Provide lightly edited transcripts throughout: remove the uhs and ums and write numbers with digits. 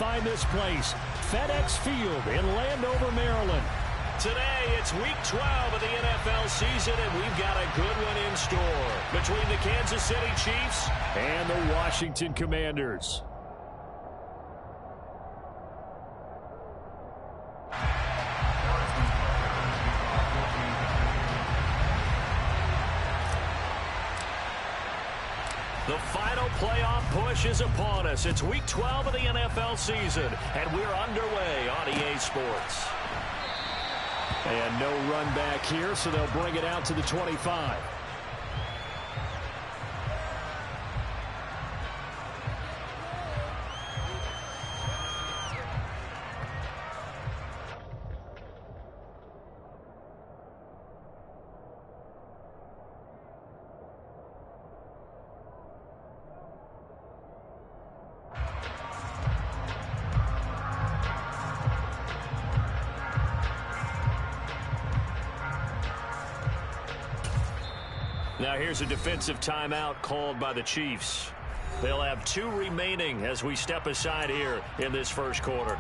find this place. FedEx Field in Landover, Maryland. Today, it's Week 12 of the NFL season, and we've got a good one in store between the Kansas City Chiefs and the Washington Commanders. The final playoff push is upon us. It's Week 12 of the NFL season, and we're underway on EA Sports. And no run back here, so they'll bring it out to the 25. Now here's a defensive timeout called by the Chiefs. They'll have 2 remaining as we step aside here in this first quarter.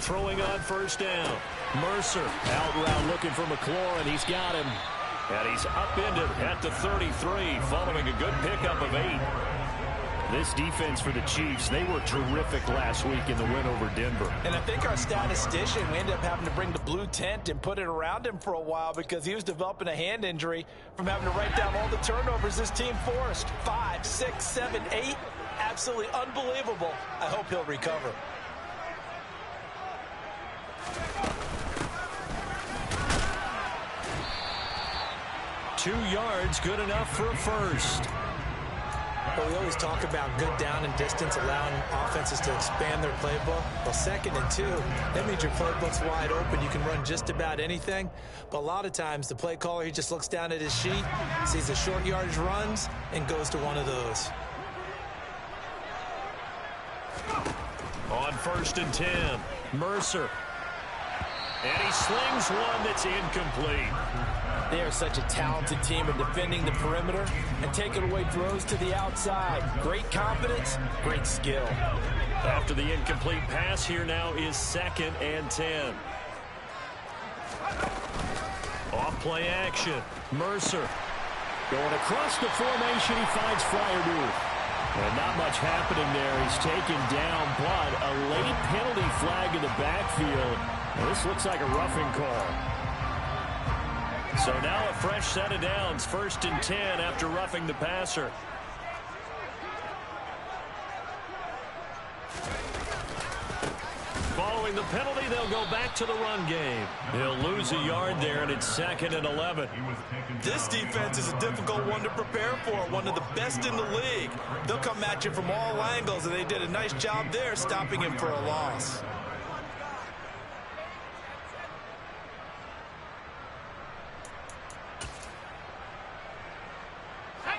Throwing on first down. Mercer out route looking for McLaurin. He's got him. And he's upended at the 33 following a good pickup of 8. This defense for the Chiefs, they were terrific last week in the win over Denver. And I think our statistician, we ended up having to bring the blue tent and put it around him for a while because he was developing a hand injury from having to write down all the turnovers this team forced. 5, 6, 7, 8. Absolutely unbelievable. I hope he'll recover. Two yards, good enough for a first. But we always talk about good down and distance, allowing offenses to expand their playbook. Well, 2nd and 2, that means your playbook's wide open. You can run just about anything. But a lot of times, the play caller, he just looks down at his sheet, sees the short yardage runs, and goes to one of those. On 1st and 10, Mercer. And he slings one that's incomplete. They are such a talented team at defending the perimeter and taking away throws to the outside. Great confidence, great skill. After the incomplete pass, here now is 2nd and 10. Off play action. Mercer. Going across the formation, he finds Freiermuth. And not much happening there. He's taken down, but a late penalty flag in the backfield. This looks like a roughing call. So now a fresh set of downs, 1st and 10 after roughing the passer. Following the penalty, they'll go back to the run game. He'll lose a yard there, and it's 2nd and 11. This defense is a difficult one to prepare for, one of the best in the league. They'll come at you from all angles, and they did a nice job there stopping him for a loss.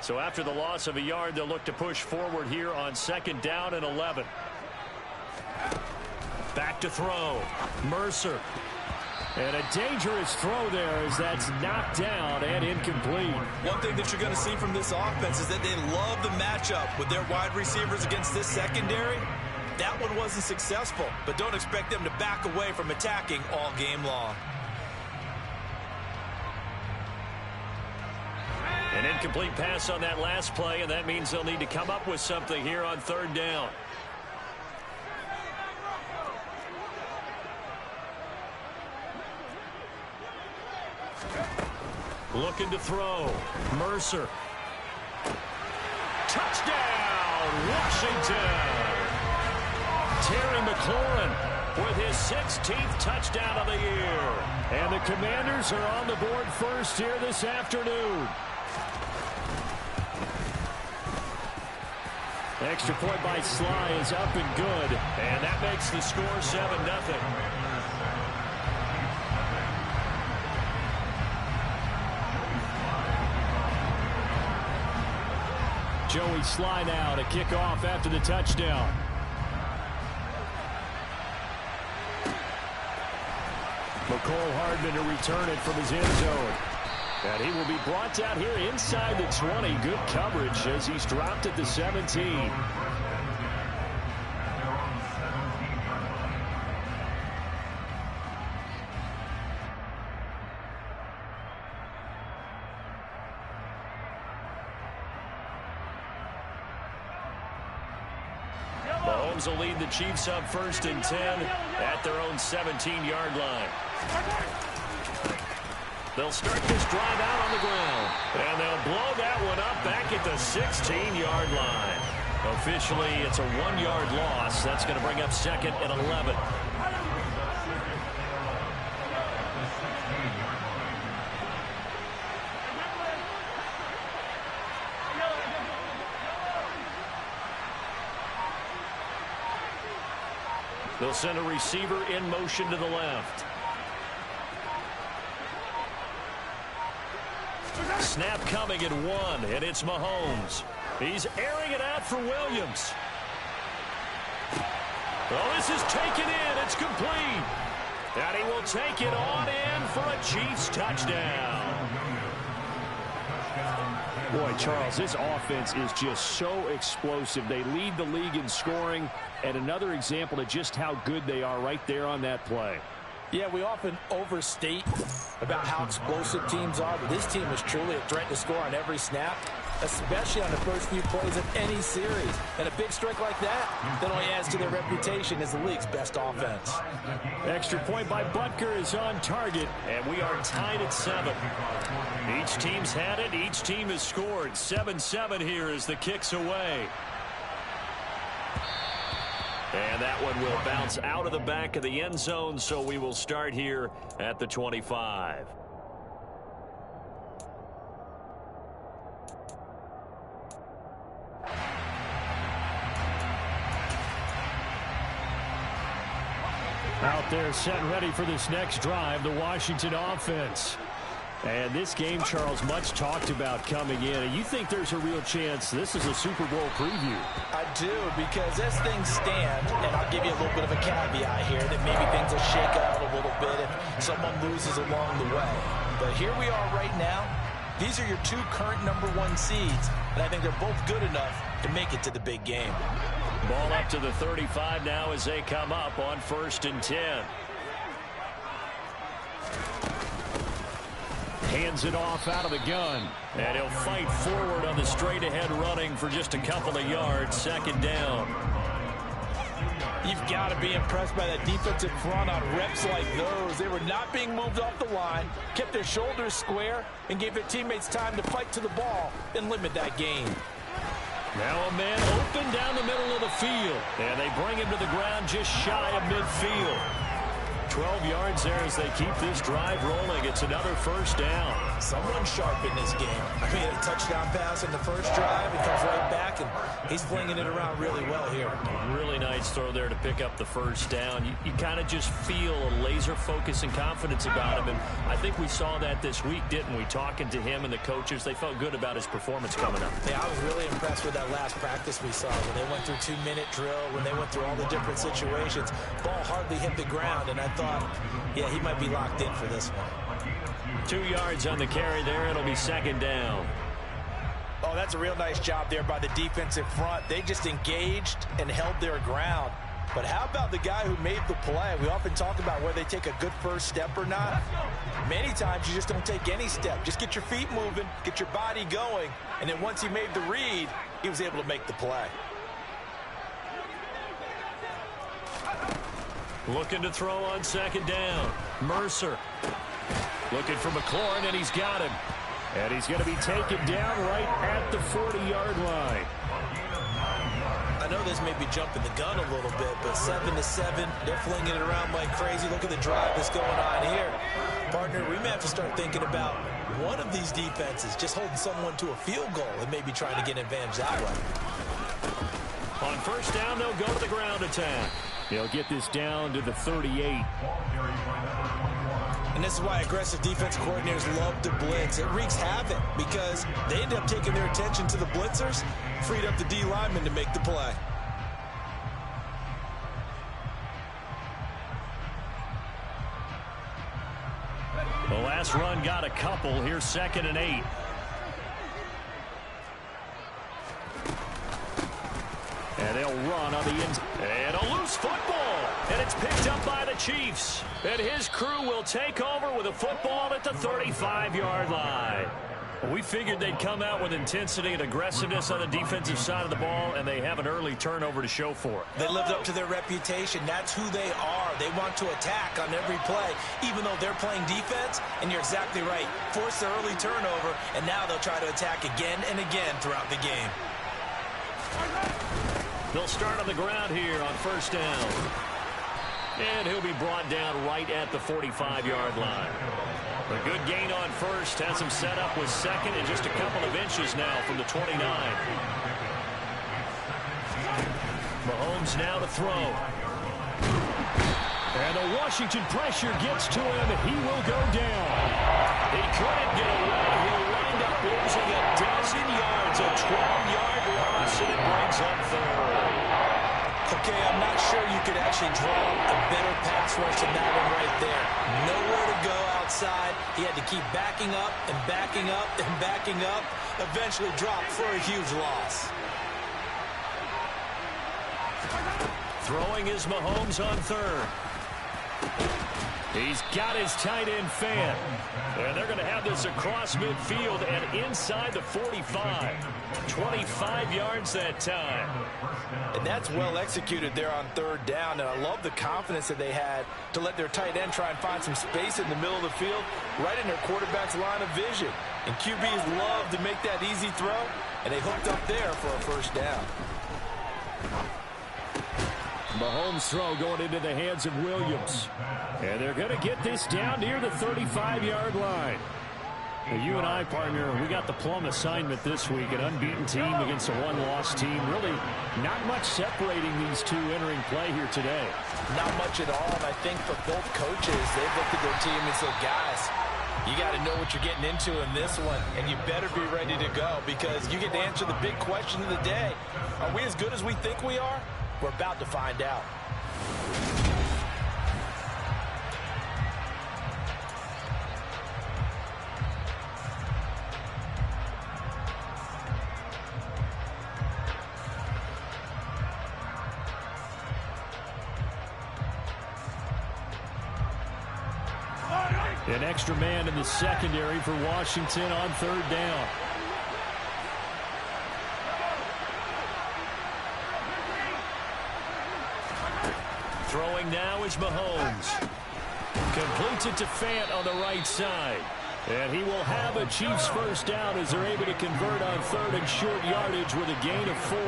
So after the loss of a yard, they'll look to push forward here on 2nd down and 11. Back to throw. Mercer. And a dangerous throw there as that's knocked down and incomplete. One thing that you're going to see from this offense is that they love the matchup with their wide receivers against this secondary. That one wasn't successful, but don't expect them to back away from attacking all game long. An incomplete pass on that last play, and that means they'll need to come up with something here on 3rd down. Looking to throw. Mercer. Touchdown, Washington! Terry McLaurin with his 16th touchdown of the year. And the Commanders are on the board first here this afternoon. Extra point by Sly is up and good. And that makes the score 7-0. Joey Sly now to kick off after the touchdown. McCole Hardman to return it from his end zone. And he will be brought down here inside the 20. Good coverage as he's dropped at the 17. Mahomes will lead the Chiefs up 1st and 10 at their own 17-yard line. They'll start this drive out on the ground. And they'll blow that one up back at the 16-yard line. Officially, it's a 1-yard loss. That's going to bring up 2nd and 11. They'll send a receiver in motion to the left. Snap coming at 1, and it's Mahomes. He's airing it out for Williams. Oh, this is taken in. It's complete. And he will take it on in for a Chiefs touchdown. Boy, Charles, this offense is just so explosive. They lead the league in scoring, and another example of just how good they are right there on that play. Yeah, we often overstate about how explosive teams are, but this team is truly a threat to score on every snap, especially on the first few plays of any series. And a big strike like that only adds to their reputation as the league's best offense. Extra point by Butker is on target. And we are tied at 7. Each team's had it. Each team has scored. 7-7 here as the kick's away. And that one will bounce out of the back of the end zone, so we will start here at the 25. Out there set and ready for this next drive, the Washington offense. And this game, Charles, much talked about coming in. And you think there's a real chance this is a Super Bowl preview? I do, because as things stand, and I'll give you a little bit of a caveat here, that maybe things will shake out a little bit if someone loses along the way. But here we are right now. These are your 2 current #1 seeds, and I think they're both good enough to make it to the big game. Ball up to the 35 now as they come up on 1st and 10. Hands it off out of the gun. And he'll fight forward on the straight-ahead running for just a couple of yards. 2nd down. You've got to be impressed by that defensive front on reps like those. They were not being moved off the line, kept their shoulders square, and gave their teammates time to fight to the ball and limit that gain. Now a man open down the middle of the field. And they bring him to the ground just shy of midfield. 12 yards there as they keep this drive rolling. It's another 1st down. Someone sharp in this game. I mean, a touchdown pass in the first drive. He comes right back, and he's flinging it around really well here. Really nice throw there to pick up the 1st down. You kind of just feel a laser focus and confidence about him. And I think we saw that this week, didn't we? Talking to him and the coaches, they felt good about his performance coming up. Yeah, I was really impressed with that last practice we saw when they went through 2-minute drill, when they went through all the different situations. Ball hardly hit the ground, and I thought, yeah, he might be locked in for this one. 2 yards on the carry there. It'll be 2nd down. Oh, that's a real nice job there by the defensive front. They just engaged and held their ground. But how about the guy who made the play? We often talk about whether they take a good first step or not. Many times you just don't take any step. Just get your feet moving, get your body going, and then once he made the read, he was able to make the play. Looking to throw on 2nd down. Mercer looking for McLaurin, and he's got him. And he's going to be taken down right at the 40-yard line. know this may be jumping the gun a little bit, but 7-7, they're flinging it around like crazy. Look at the drive that's going on here. Partner, we may have to start thinking about one of these defenses just holding someone to a field goal and maybe trying to get an advantage that way. On first down, they'll go to the ground attack. They'll get this down to the 38. And this is why aggressive defensive coordinators love to blitz. It wreaks havoc because they end up taking their attention to the blitzers, freed up the D lineman to make the play. The last run got a couple. Here's 2nd and 8. And they'll run on the inside. And a loose football. And it's picked up by the Chiefs. And his crew will take over with a football at the 35-yard line. We figured they'd come out with intensity and aggressiveness on the defensive side of the ball, and they have an early turnover to show for it. They lived up to their reputation. That's who they are. They want to attack on every play, even though they're playing defense. And you're exactly right. Force the early turnover, and now they'll try to attack again and again throughout the game. They'll start on the ground here on first down. And he'll be brought down right at the 45-yard line. A good gain on first has him set up with 2nd and just a couple of inches now from the 29. Mahomes now to throw. And the Washington pressure gets to him. He will go down. He couldn't get away. He'll wind up losing a dozen yards. A 12-yard loss, and it brings up 3rd. Okay, I'm not sure you could actually draw a better pass rush than that one right there. Nowhere to go outside. He had to keep backing up and backing up and backing up. Eventually dropped for a huge loss. Throwing is Mahomes on 3rd. He's got his tight end Fant. And they're going to have this across midfield and inside the 45. 25 yards that time. And that's well executed there on 3rd down. And I love the confidence that they had to let their tight end try and find some space in the middle of the field, right in their quarterback's line of vision. And QBs love to make that easy throw, and they hooked up there for a first down. Mahomes' throw going into the hands of Williams. And they're going to get this down near the 35-yard line. Now, you and I, partner, we got the plum assignment this week. An unbeaten team against a one-loss team. Really not much separating these two entering play here today. Not much at all, and I think for both coaches, they've looked at their team and said, guys, you got to know what you're getting into in this one, and you better be ready to go because you get to answer the big question of the day. Are we as good as we think we are? We're about to find out. An extra man in the secondary for Washington on 3rd down. Throwing now is Mahomes. Completes it to Fant on the right side. And he will have a Chiefs first down as they're able to convert on 3rd and short yardage with a gain of 4.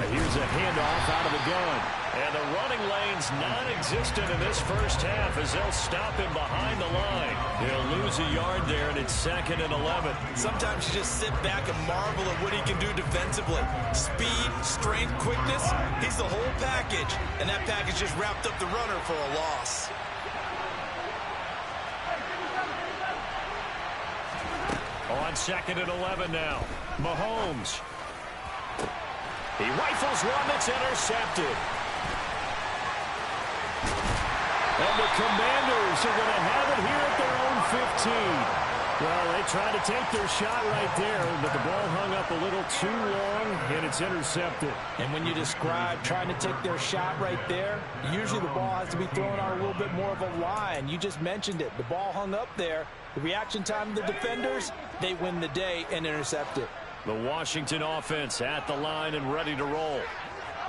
Here's a handoff out of the gun. And the running lane's non-existent in this first half as they'll stop him behind the line. He'll lose a yard there, and it's 2nd and 11. Sometimes you just sit back and marvel at what he can do defensively. Speed, strength, quickness, he's the whole package. And that package just wrapped up the runner for a loss. On 2nd and 11 now. Mahomes. He rifles one that's intercepted. And the Commanders are going to have it here at their own 15. Well, they tried to take their shot right there, but the ball hung up a little too long, and it's intercepted. And when you describe trying to take their shot right there, usually the ball has to be thrown on a little bit more of a line. You just mentioned it. The ball hung up there. The reaction time of the defenders, they win the day and intercept it. The Washington offense at the line and ready to roll.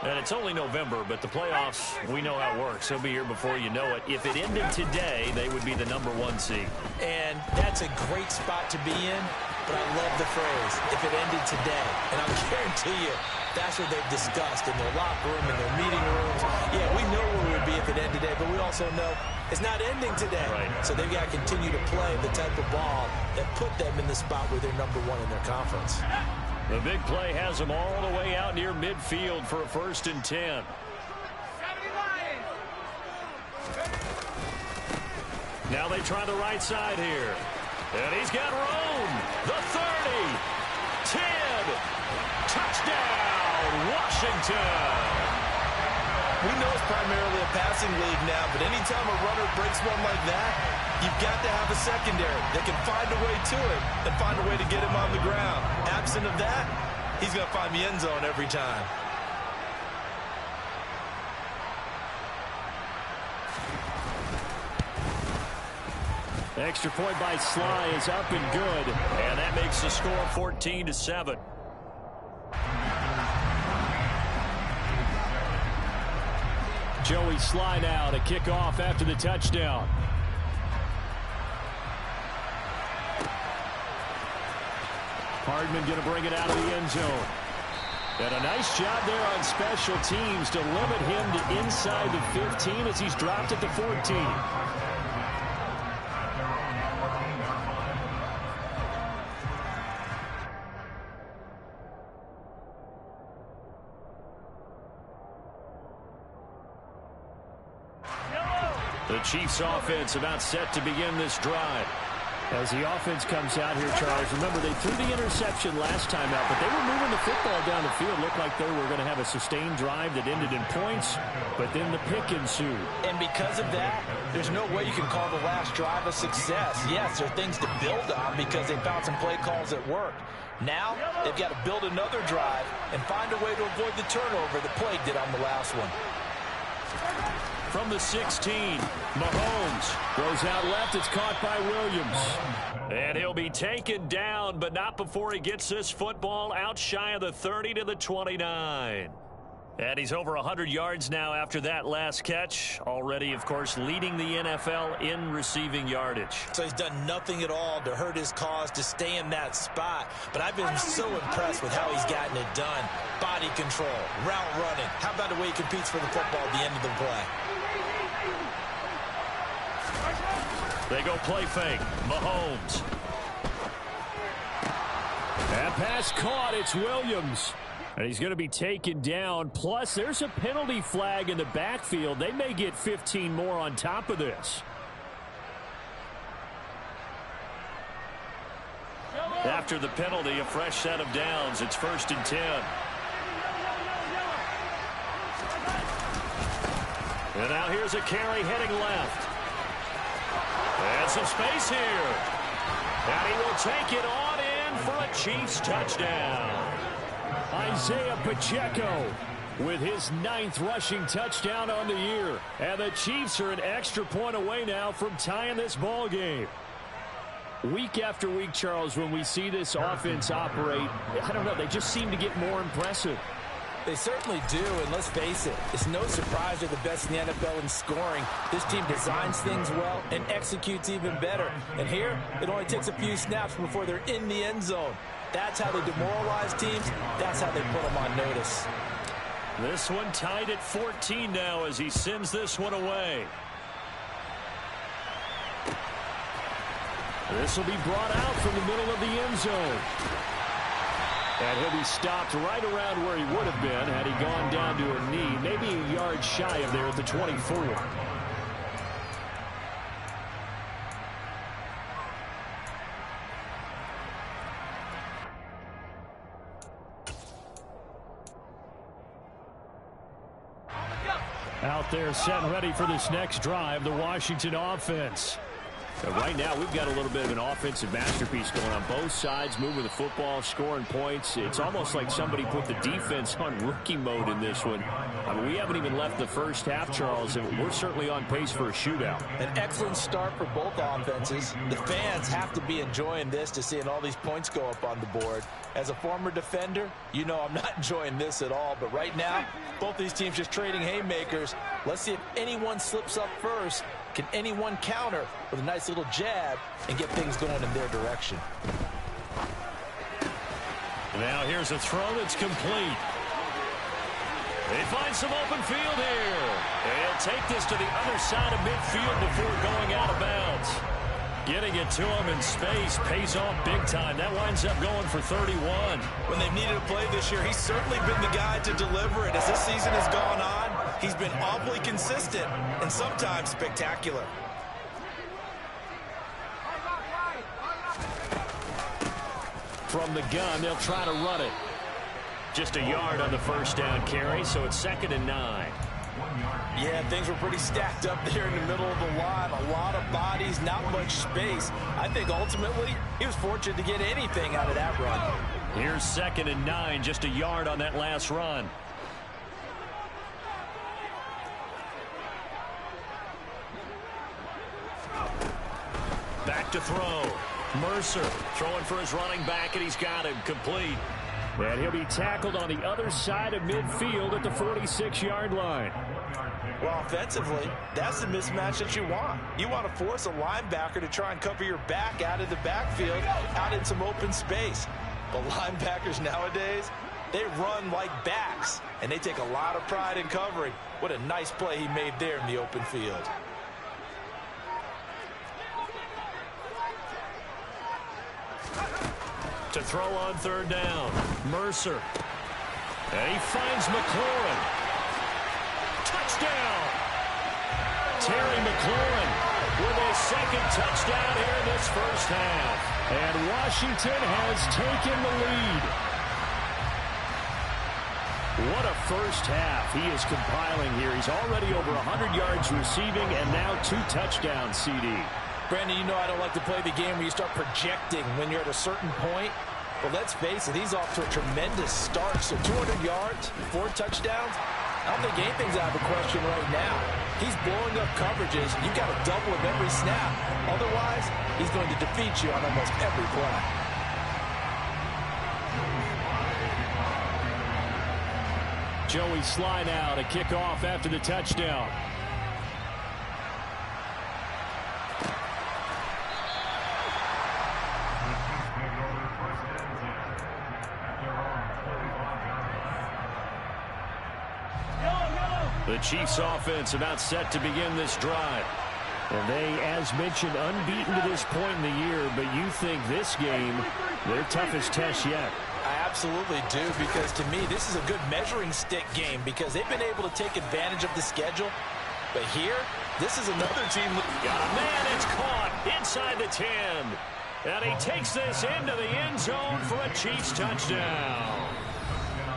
And it's only November, but the playoffs, we know how it works. He'll be here before you know it. If it ended today, they would be the #1 seed. And that's a great spot to be in, but I love the phrase, if it ended today. And I'll guarantee you, that's what they've discussed in their locker room, in their meeting rooms. Yeah, we know where we would be if it ended today, but we also know it's not ending today. Right. So they've got to continue to play the type of ball that put them in the spot where they're #1 in their conference. The big play has them all the way out near midfield for a 1st and 10. Now they try the right side here. And he's got room. The 30. 10. Touchdown, Washington. We know it's primarily a passing league now, but anytime a runner breaks one like that, you've got to have a secondary that can find a way to him and find a way to get him on the ground. Absent of that, he's going to find the end zone every time. Extra point by Sly is up and good. And that makes the score 14-7. Joey Sly now to kick off after the touchdown. Hardman going to bring it out of the end zone. And a nice job there on special teams to limit him to inside the 15 as he's dropped at the 14. The Chiefs offense about set to begin this drive. As the offense comes out here, Charles, remember they threw the interception last time out, but they were moving the football down the field. Looked like they were going to have a sustained drive that ended in points, but then the pick ensued. And because of that, there's no way you can call the last drive a success. Yes, there are things to build on because they found some play calls that worked. Now, they've got to build another drive and find a way to avoid the turnover the play did on the last one. From the 16, Mahomes Throws out left. It's caught by Williams. and he'll be taken down, but not before he gets this football out shy of the 30 to the 29. And he's over 100 yards now after that last catch. Already, of course, leading the NFL in receiving yardage. So he's done nothing at all to hurt his cause, to stay in that spot. But I've been so impressed with how he's gotten it done. Body control, route running. How about the way he competes for the football at the end of the play? They go play fake. Mahomes. That pass caught. It's Williams. And he's going to be taken down. Plus, there's a penalty flag in the backfield. They may get 15 more on top of this. After the penalty, a fresh set of downs. It's 1st and 10. And now here's a carry heading left. And some space here. And he will take it on in for a Chiefs touchdown. Isaiah Pacheco with his 9th rushing touchdown on the year. And the Chiefs are an extra point away now from tying this ball game. Week after week, Charles, when we see this offense operate, I don't know, they just seem to get more impressive. They certainly do, and let's face it, it's no surprise they're the best in the NFL in scoring. This team designs things well and executes even better. And here, it only takes a few snaps before they're in the end zone. That's how they demoralize teams. That's how they put them on notice. This one tied at 14 now as he sends this one away. This will be brought out from the middle of the end zone. And he'll be stopped right around where he would have been had he gone down to a knee, maybe a yard shy of there at the 24. Out there set and ready for this next drive, the Washington offense. Right now, we've got a little bit of an offensive masterpiece going on both sides, moving the football, scoring points. It's almost like somebody put the defense on rookie mode in this one. I mean, we haven't even left the first half, Charles, and we're certainly on pace for a shootout. An excellent start for both offenses. The fans have to be enjoying this to seeing all these points go up on the board. As a former defender, you know I'm not enjoying this at all. But right now, both these teams just trading haymakers. Let's see if anyone slips up first. Can anyone counter with a nice little jab and get things going in their direction? Now here's a throw that's complete. They find some open field here. They'll take this to the other side of midfield before going out of bounds. Getting it to him in space pays off big time. That winds up going for 31. When they've needed a play this year, he's certainly been the guy to deliver it. As this season has gone on, he's been awfully consistent and sometimes spectacular. From the gun, they'll try to run it. Just a yard on the first down carry, so it's 2nd and 9. Yeah, things were pretty stacked up there in the middle of the line. A lot of bodies, not much space. I think ultimately he was fortunate to get anything out of that run. Here's 2nd and 9, just a yard on that last run. Back to throw. Mercer throwing for his running back, and he's got him complete. And he'll be tackled on the other side of midfield at the 46-yard line. Well, offensively, that's the mismatch that you want. You want to force a linebacker to try and cover your back out of the backfield, out in some open space. But linebackers nowadays, they run like backs, and they take a lot of pride in covering. What a nice play he made there in the open field. To throw on 3rd down. Mercer. And he finds McLaurin. Touchdown! Terry McLaurin with his 2nd touchdown here in this first half. And Washington has taken the lead. What a first half he is compiling here. He's already over 100 yards receiving and now 2 touchdowns, CD. Brandon, you know I don't like to play the game where you start projecting when you're at a certain point. But let's face it, he's off to a tremendous start. So 200 yards, 4 touchdowns. I don't think anything's out of the question right now. He's blowing up coverages. You've got to double him every snap. Otherwise, he's going to defeat you on almost every play. Joey Sly now to kick off after the touchdown. The Chiefs offense about set to begin this drive. And they, as mentioned, unbeaten to this point in the year, but you think this game, their toughest test yet. I absolutely do, because to me, this is a good measuring stick game because they've been able to take advantage of the schedule. But here, this is another team. Got a man, it's caught inside the 10. And he takes this into the end zone for a Chiefs touchdown.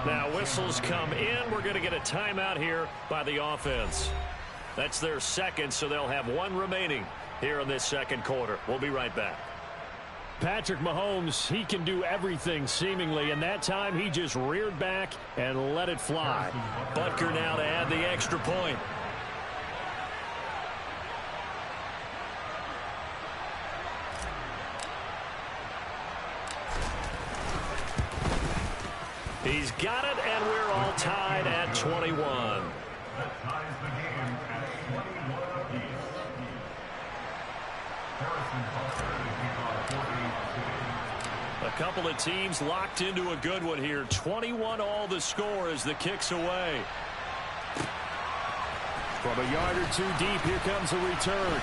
Now whistles come in. We're going to get a timeout here by the offense. That's their 2nd, so they'll have 1 remaining here in this 2nd quarter. We'll be right back. Patrick Mahomes, he can do everything seemingly, and that time he just reared back and let it fly. Butker now to add the extra point. He's got it, and we're all tied at 21. A couple of teams locked into a good one here. 21 all the score as the kick's away. From a yard or 2 deep, here comes a return.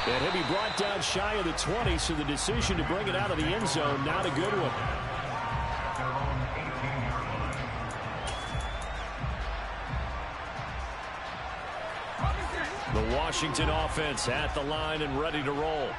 And he'll be brought down shy of the 20, so the decision to bring it out of the end zone, not a good one. The Washington offense at the line and ready to roll.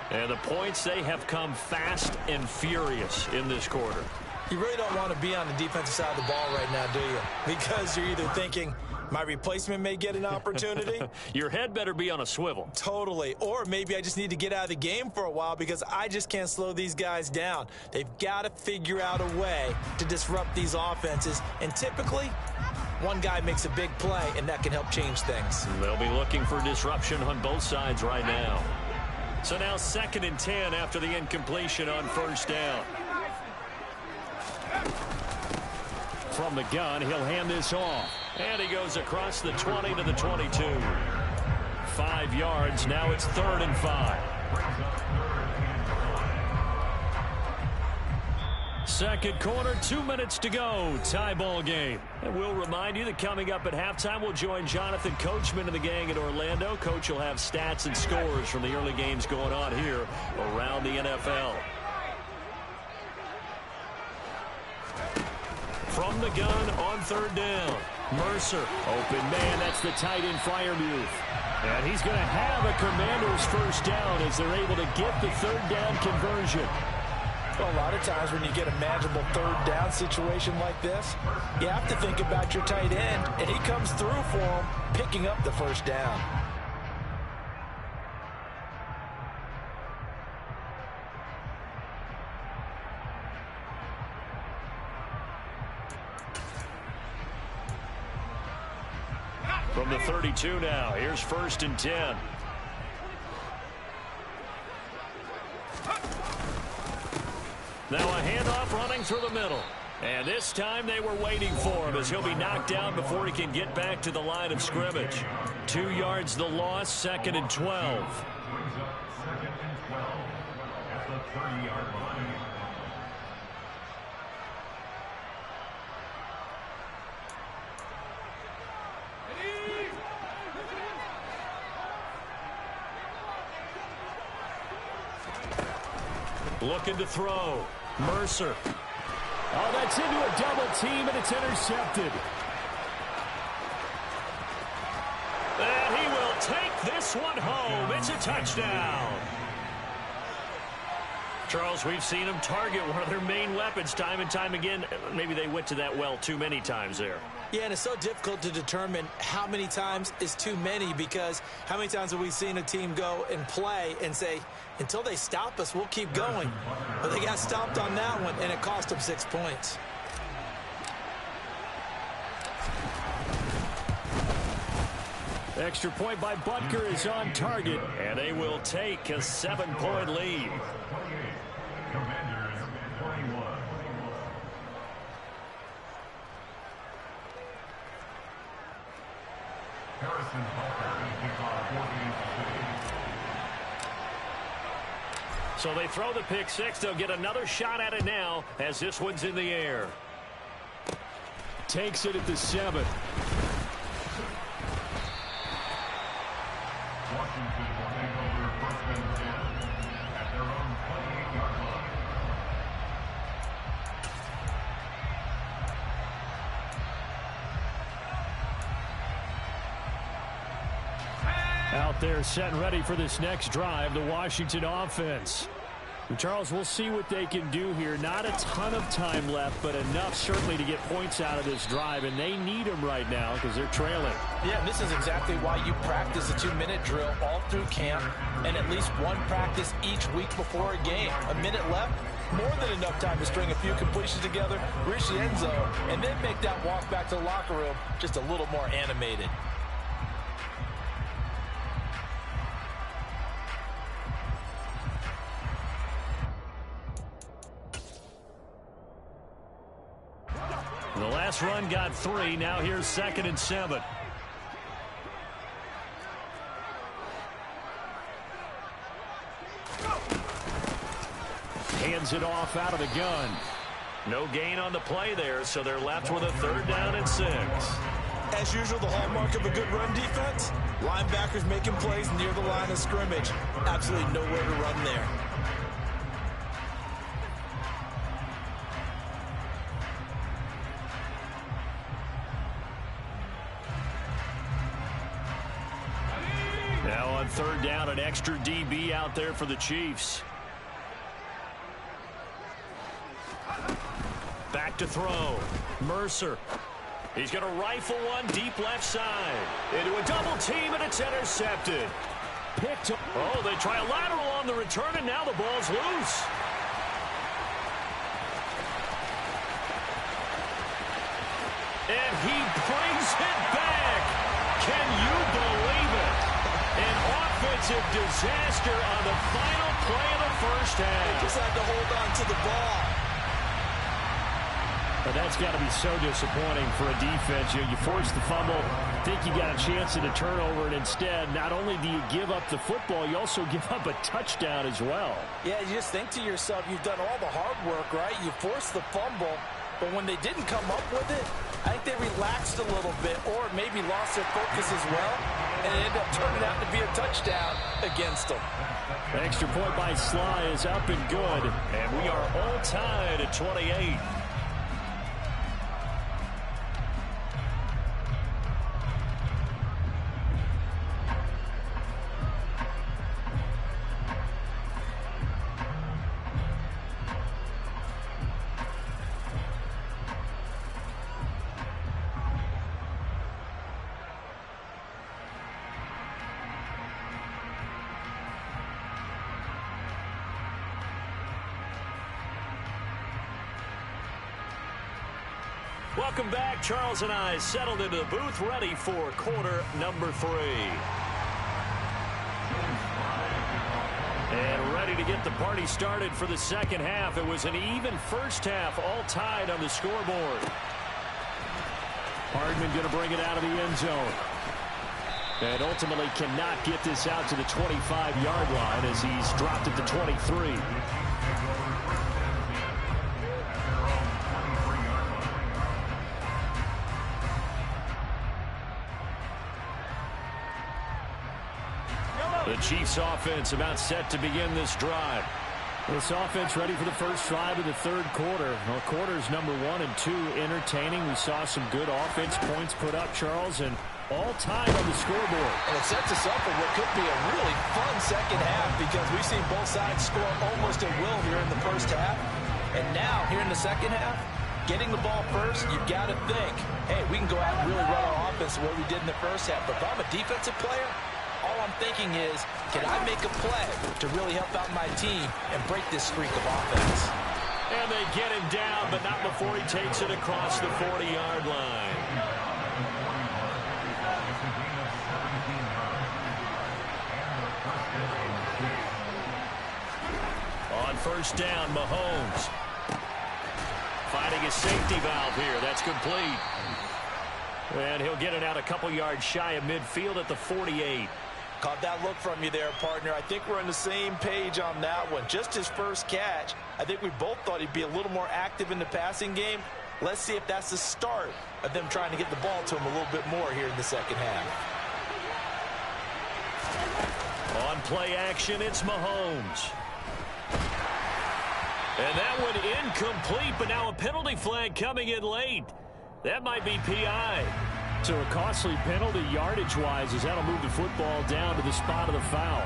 And the points, they have come fast and furious in this quarter. You really don't want to be on the defensive side of the ball right now, do you? Because you're either thinking, my replacement may get an opportunity. Your head better be on a swivel. Totally. Or maybe I just need to get out of the game for a while because I just can't slow these guys down. They've got to figure out a way to disrupt these offenses. And typically, one guy makes a big play, and that can help change things. They'll be looking for disruption on both sides right now. So now 2nd and 10 after the incompletion on 1st down. From the gun, he'll hand this off. And he goes across the 20 to the 22. 5 yards. Now it's 3rd and 5. Second quarter, 2 minutes to go. Tie ball game. And we'll remind you that coming up at halftime, we'll join Jonathan Coachman and the gang in Orlando. Coach will have stats and scores from the early games going on here around the NFL. From the gun on 3rd down. Mercer. Open man, that's the tight end Freiermuth. And he's going to have a Commander's 1st down as they're able to get the 3rd down conversion. Well, a lot of times when you get a manageable 3rd down situation like this, you have to think about your tight end, and he comes through for him, picking up the 1st down. From the 32 now, here's 1st and 10. Now a handoff running through the middle. And this time they were waiting for him as he'll be knocked down before he can get back to the line of scrimmage. 2 yards the loss, 2nd and 12. Looking to throw. Mercer. Oh, that's into a double team, and it's intercepted. And he will take this one home. It's a touchdown. Charles, we've seen them target one of their main weapons time and time again. Maybe they went to that well too many times there. Yeah, and it's so difficult to determine how many times is too many because how many times have we seen a team go and play and say, until they stop us, we'll keep going. But they got stopped on that one, and it cost them 6 points. Extra point by Butker is on target. And they will take a 7-point lead. So they throw the pick six. They'll get another shot at it now as this one's in the air. Takes it at the 7. Out there set and ready for this next drive, the Washington offense. And Charles, we'll see what they can do here. Not a ton of time left, but enough certainly to get points out of this drive, and they need them right now because they're trailing. Yeah, and this is exactly why you practice a 2-minute drill all through camp and at least one practice each week before a game. A minute left, more than enough time to string a few completions together, reach the end zone, and then make that walk back to the locker room just a little more animated. The last run got 3. Now here's 2nd and 7. Hands it off out of the gun. No gain on the play there, so they're left with a 3rd down and 6. As usual, the hallmark of a good run defense, linebackers making plays near the line of scrimmage. Absolutely nowhere to run there. Now on 3rd down, an extra DB out there for the Chiefs. Back to throw. Mercer. He's going to rifle one deep left side. Into a double team, and it's intercepted. Picked. Oh, they try a lateral on the return, and now the ball's loose. And he brings it back. Can you believe it? An offensive disaster on the final play of the first half. They just had to hold on to the ball. But that's got to be so disappointing for a defense. You force the fumble, think you got a chance at a turnover, and instead, not only do you give up the football, you also give up a touchdown as well. Yeah, you just think to yourself, you've done all the hard work, right? You forced the fumble, but when they didn't come up with it, I think they relaxed a little bit or maybe lost their focus as well, and it ended up turning out to be a touchdown against them. The extra point by Sly is up and good, and we are all tied at 28. Welcome back. Charles and I settled into the booth, ready for quarter number 3. And ready to get the party started for the second half. It was an even first half, all tied on the scoreboard. Hardman going to bring it out of the end zone. And ultimately cannot get this out to the 25-yard line as he's dropped at the 23. The Chiefs offense about set to begin this drive. This offense ready for the first drive of the third quarter. Well, quarters number 1 and 2 entertaining. We saw some good offense points put up, Charles, and all tied on the scoreboard. And it sets us up for what could be a really fun second half because we've seen both sides score almost at will here in the first half. And now, here in the second half, getting the ball first, you've got to think, hey, we can go out and really run our offense the way we did in the first half. But if I'm a defensive player, all I'm thinking is, can I make a play to really help out my team and break this streak of offense? And they get him down, but not before he takes it across the 40-yard line. On first down, Mahomes. Finding a safety valve here. That's complete. And he'll get it out a couple yards shy of midfield at the 48. Caught that look from you there, partner. I think we're on the same page on that one. Just his first catch, I think we both thought he'd be a little more active in the passing game. Let's see if that's the start of them trying to get the ball to him a little bit more here in the second half. On play action, it's Mahomes. And that one incomplete, but now a penalty flag coming in late. That might be PI. So a costly penalty yardage-wise as that'll move the football down to the spot of the foul.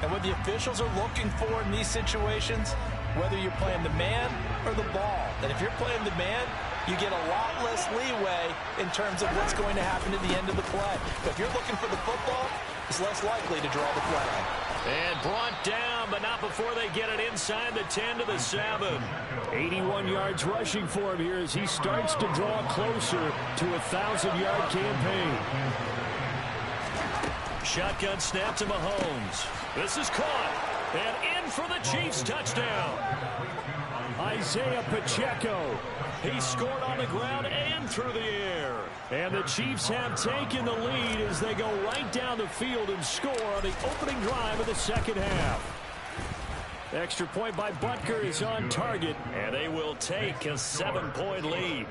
And what the officials are looking for in these situations, whether you're playing the man or the ball, and if you're playing the man, you get a lot less leeway in terms of what's going to happen at the end of the play. But if you're looking for the football, it's less likely to draw the flag. And brought down, but not before they get it inside the 10 to the 7. 81 yards rushing for him here as he starts to draw closer to a 1,000-yard campaign. Shotgun snap to Mahomes. This is caught. And in for the Chiefs touchdown. Isaiah Pacheco. He scored on the ground and through the air. And the Chiefs have taken the lead as they go right down the field and score on the opening drive of the second half. Extra point by Butker is on target. And they will take a 7-point lead.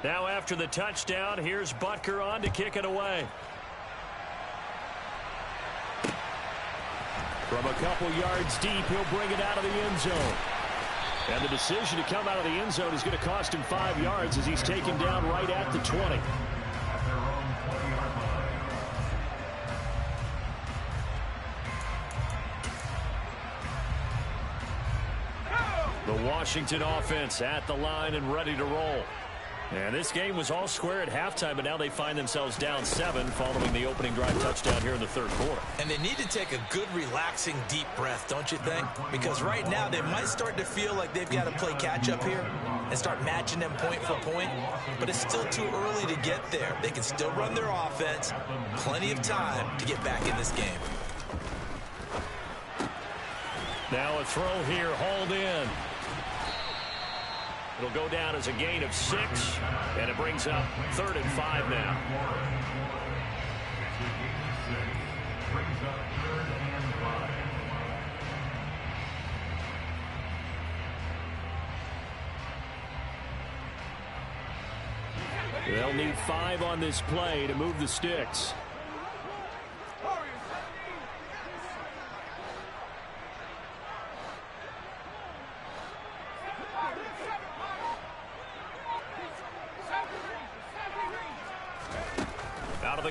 Now after the touchdown, here's Butker on to kick it away. From a couple yards deep, he'll bring it out of the end zone. And the decision to come out of the end zone is going to cost him 5 yards as he's taken down right at the 20. The Washington offense at the line and ready to roll. And this game was all square at halftime, but now they find themselves down 7 following the opening drive touchdown here in the third quarter. And they need to take a good, relaxing, deep breath, don't you think? Because right now they might start to feel like they've got to play catch-up here and start matching them point for point. But it's still too early to get there. They can still run their offense. Plenty of time to get back in this game. Now a throw here, hauled in. It'll go down as a gain of 6, and it brings up 3rd and 5 now. They'll need 5 on this play to move the sticks.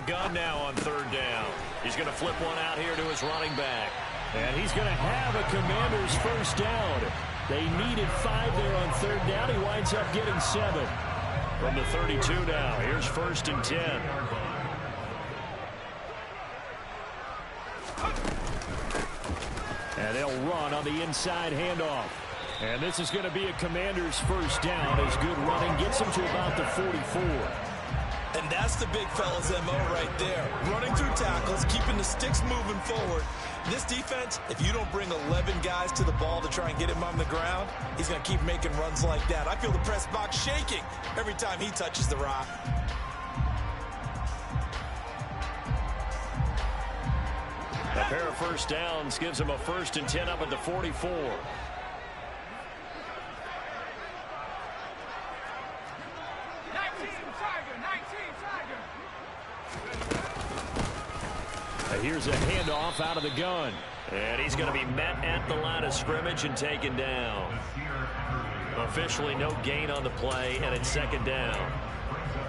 Gun now on 3rd down. He's going to flip one out here to his running back. And he's going to have a Commanders first down. They needed 5 there on 3rd down. He winds up getting 7. From the 32 now. Here's 1st and 10. And they'll run on the inside handoff. And this is going to be a Commanders first down as good running gets him to about the 44. And that's the big fella's MO right there. Running through tackles, keeping the sticks moving forward. This defense, if you don't bring 11 guys to the ball to try and get him on the ground, he's going to keep making runs like that. I feel the press box shaking every time he touches the rock. A pair of first downs gives him a 1st and 10 up at the 44. Here's a handoff out of the gun. And he's going to be met at the line of scrimmage and taken down. Officially no gain on the play, and it's 2nd down.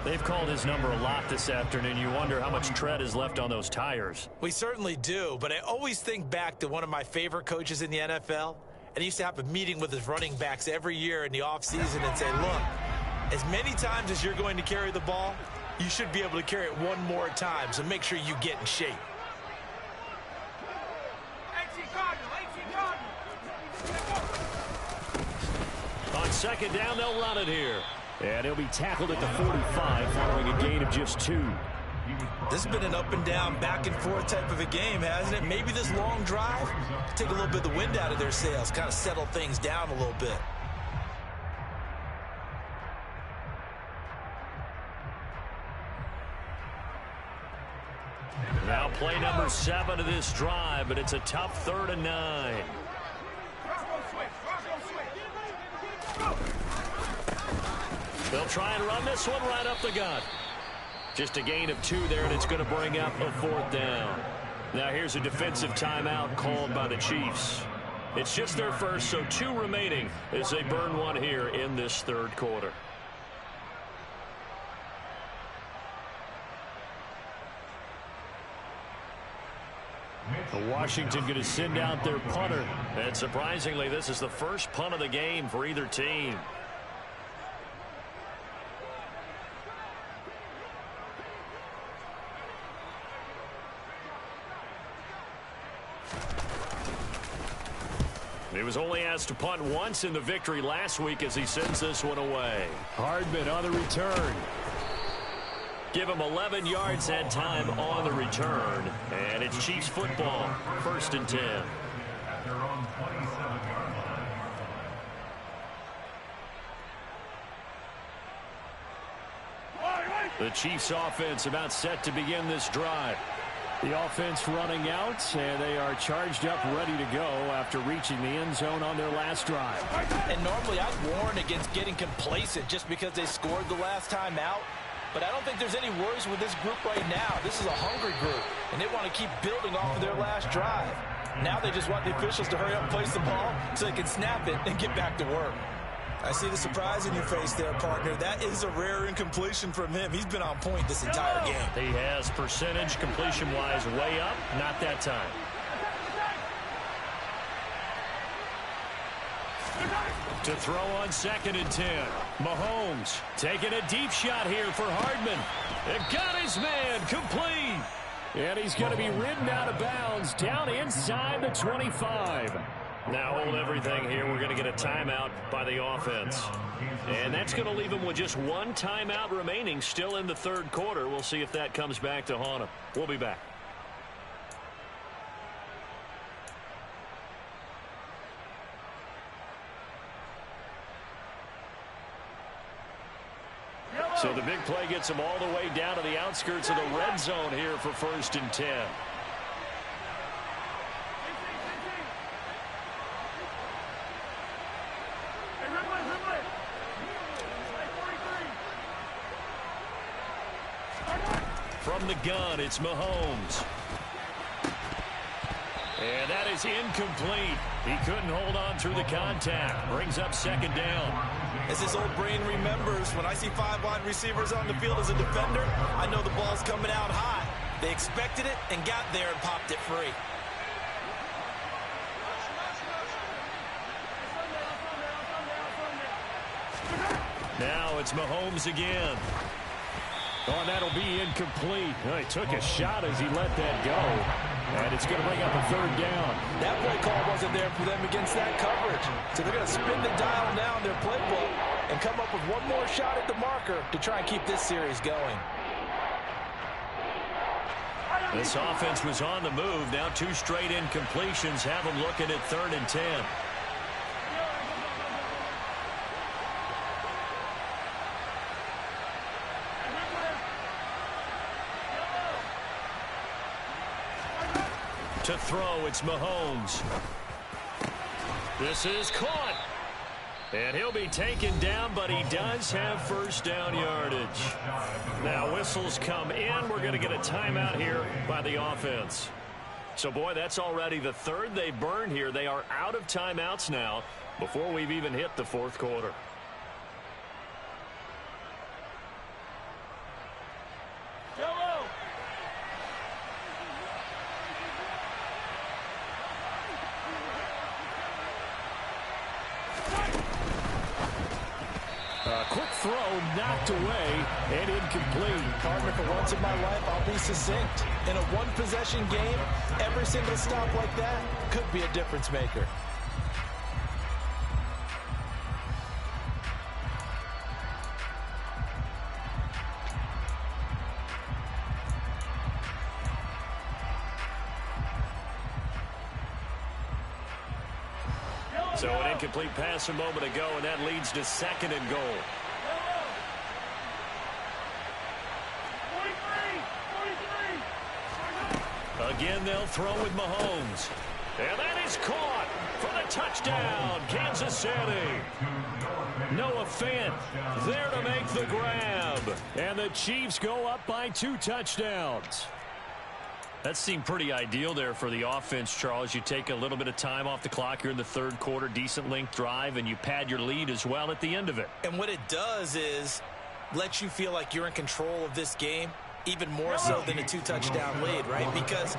They've called his number a lot this afternoon. You wonder how much tread is left on those tires. We certainly do, but I always think back to one of my favorite coaches in the NFL. And he used to have a meeting with his running backs every year in the offseason and say, look, as many times as you're going to carry the ball, you should be able to carry it one more time, so make sure you get in shape. On 2nd down, they'll run it here. And he'll be tackled at the 45 following a gain of just 2. This has been an up and down, back and forth type of a game, hasn't it? Maybe this long drive, take a little bit of the wind out of their sails, kind of settle things down a little bit. Now play number 7 of this drive, but it's a tough 3rd and 9. They'll try and run this one right up the gut. Just a gain of 2 there, and it's going to bring up a 4th down. Now here's a defensive timeout called by the Chiefs. It's just their first, so 2 remaining as they burn one here in this 3rd quarter. Washington going to send out their punter. And surprisingly, this is the first punt of the game for either team. He was only asked to punt once in the victory last week as he sends this one away. Hardman on the return. Give him 11 yards that time on the return. And it's Chiefs football, 1st and 10. The Chiefs offense about set to begin this drive. The offense running out, and they are charged up, ready to go after reaching the end zone on their last drive. And normally I'd warn against getting complacent just because they scored the last time out. But I don't think there's any worries with this group right now. This is a hungry group, and they want to keep building off of their last drive. Now they just want the officials to hurry up and place the ball so they can snap it and get back to work. I see the surprise in your face there, partner. That is a rare incompletion from him. He's been on point this entire game. He has percentage completion-wise way up. Not that time. To throw on 2nd and 10. Mahomes taking a deep shot here for Hardman. It got his man complete. And he's going to be ridden out of bounds down inside the 25. Now hold everything here. We're going to get a timeout by the offense. And that's going to leave them with just one timeout remaining still in the third quarter. We'll see if that comes back to haunt them. We'll be back. So the big play gets them all the way down to the outskirts of the red zone here for 1st and 10. From the gun, it's Mahomes. And that is incomplete. He couldn't hold on through the contact. Brings up 2nd down. As his old brain remembers, when I see 5 wide receivers on the field as a defender, I know the ball's coming out high. They expected it and got there and popped it free. Now it's Mahomes again. Oh, and that'll be incomplete. Oh, he took a shot as he let that go. And it's going to bring up a 3rd down. That play call wasn't there for them against that coverage. So they're going to spin the dial now in their playbook and come up with one more shot at the marker to try and keep this series going. This offense was on the move. Now 2 straight incompletions have them looking at 3rd and 10. To throw, it's Mahomes. This is caught. And he'll be taken down, but he does have 1st down yardage. Now whistles come in. We're going to get a timeout here by the offense. So, boy, that's already the 3rd they burned here. They are out of timeouts now before we've even hit the 4th quarter. Quick throw knocked away and incomplete. Partner, for once in my life, I'll be succinct. In a one-possession game, every single stop like that could be a difference maker. So an incomplete pass a moment ago, and that leads to 2nd and goal. Again, they'll throw with Mahomes. And that is caught for the touchdown, Kansas City. Noah Fant there to make the grab. And the Chiefs go up by 2 touchdowns. That seemed pretty ideal there for the offense, Charles. You take a little bit of time off the clock here in the 3rd quarter, decent length drive, and you pad your lead as well at the end of it. And what it does is let you feel like you're in control of this game, even more so than a 2-touchdown lead, right? Because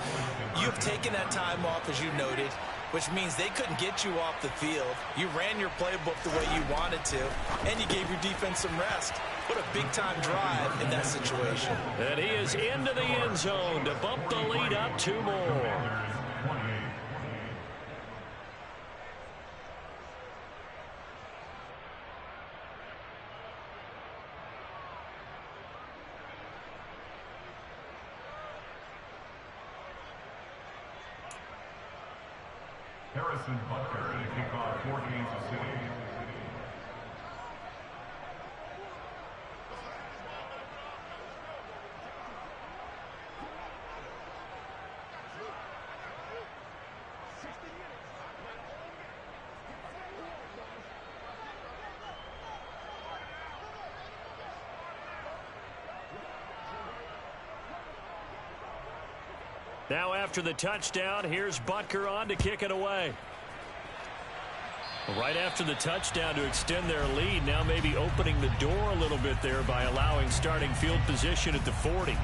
you've taken that time off, as you noted, which means they couldn't get you off the field. You ran your playbook the way you wanted to, and you gave your defense some rest. What a big-time drive in that situation. And he is into the end zone to bump the lead up 2 more. Harrison Butker to kick off for Kansas City. Now after the touchdown, here's Butker on to kick it away. Right after the touchdown to extend their lead, now maybe opening the door a little bit there by allowing starting field position at the 40.